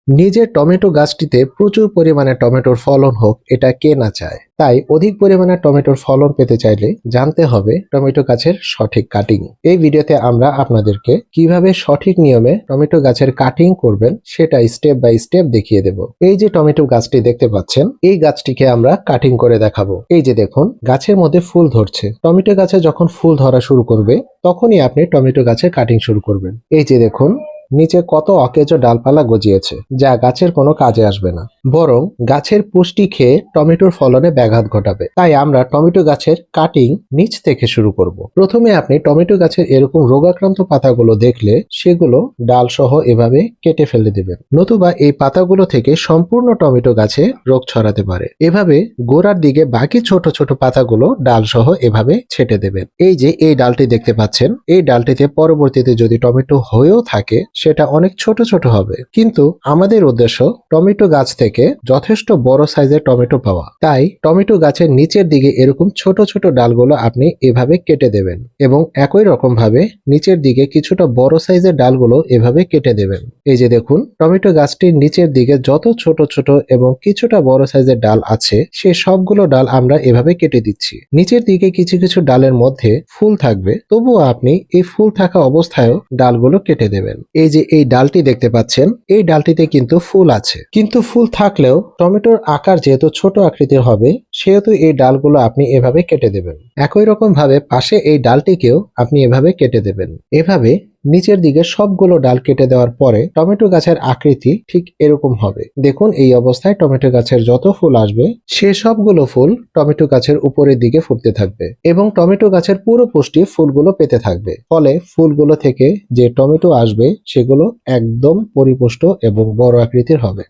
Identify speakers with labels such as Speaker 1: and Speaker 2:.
Speaker 1: নিজের টমেটো গাছটিতে প্রচুর পরিমাণে টমেটোর ফলন হোক, এটা কে না চায়। তাই অধিক পরিমাণে টমেটোর ফলন পেতে চাইলে জানতে হবে টমেটো গাছের সঠিক কাটিং। এই ভিডিওতে আমরা আপনাদেরকে কিভাবে সঠিক নিয়মে টমেটো গাছের কাটিং করবেন সেটা স্টেপ বাই স্টেপ দেখিয়ে দেব। এই যে টমেটো গাছটি দেখতে পাচ্ছেন, এই গাছটিকে আমরা কাটিং করে দেখাবো। এই যে দেখুন, গাছের মধ্যে ফুল ধরছে। টমেটো গাছে যখন ফুল ধরা শুরু করবে তখনই আপনি টমেটো গাছের কাটিং শুরু করবেন। এই যে দেখুন, নিচে কত অকেজো ডালপালা গজিয়েছে, যা গাছের কোনো কাজে আসবে না, বরং গাছের পুষ্টি খেয়ে টমেটোর ফলনে ব্যাঘাত ঘটাবে। তাই আমরা টমেটো গাছের কাটিং নিচ থেকে শুরু করব। প্রথমে আপনি টমেটো গাছের এরকম রোগাক্রান্ত পাতাগুলো দেখলে সেগুলো ডাল সহ এভাবে কেটে ফেলে দেবেন, নতুবা এই পাতাগুলো থেকে সম্পূর্ণ টমেটো গাছে রোগ ছড়াতে পারে। এভাবে গোড়ার দিকে বাকি ছোট ছোট পাতাগুলো ডাল সহ এভাবে ছেটে দেবেন। এই যে এই ডালটি দেখতে পাচ্ছেন, এই ডালটিতে পরবর্তীতে যদি টমেটো হয়েও থাকে সেটা অনেক ছোট ছোট হবে, কিন্তু আমাদের উদ্দেশ্য টমেটো গাছ থেকে যথেষ্ট বড় সাইজের টমেটো পাওয়া। তাই টমেটো গাছের নিচের দিকে এরকম ছোট ছোট ডালগুলো আপনি এভাবে কেটে দেবেন এবং একই রকম ভাবে নিচের দিকে কিছুটা বড় সাইজের ডালগুলো এভাবে কেটে দেবেন। এই যে দেখুন, টমেটো গাছটির নিচের দিকে যত ছোট ছোট এবং কিছুটা বড় সাইজের ডাল আছে সে সবগুলো ডাল আমরা এভাবে কেটে দিচ্ছি। নিচের দিকে কিছু কিছু ডালের মধ্যে ফুল থাকবে, তবুও আপনি এই ফুল থাকা অবস্থায়ও ডালগুলো কেটে দেবেন। এই যে এই ডালটি দেখতে পাচ্ছেন, এই ডালটিতে কিন্তু ফুল আছে, কিন্তু ফুল থাকলেও টমেটোর আকার যেহেতু ছোট আকৃতির হবে সেহেতু এই ডালগুলো আপনি এভাবে কেটে দেবেন। একই রকম ভাবে পাশে এই ডালটিকেও আপনি এভাবে কেটে দেবেন। এভাবে নিচের দিকে সবগুলো ডাল কেটে দেওয়ার পরে টমেটো গাছের আকৃতি ঠিক এরকম হবে। দেখুন, এই অবস্থায় টমেটো গাছের যত ফুল আসবে সে সবগুলো ফুল টমেটো গাছের উপরের দিকে ফুটতে থাকবে এবং টমেটো গাছের পুরো পুষ্টি ফুলগুলো পেতে থাকবে। ফলে ফুলগুলো থেকে যে টমেটো আসবে সেগুলো একদম পরিপুষ্ট এবং বড় আকৃতির হবে।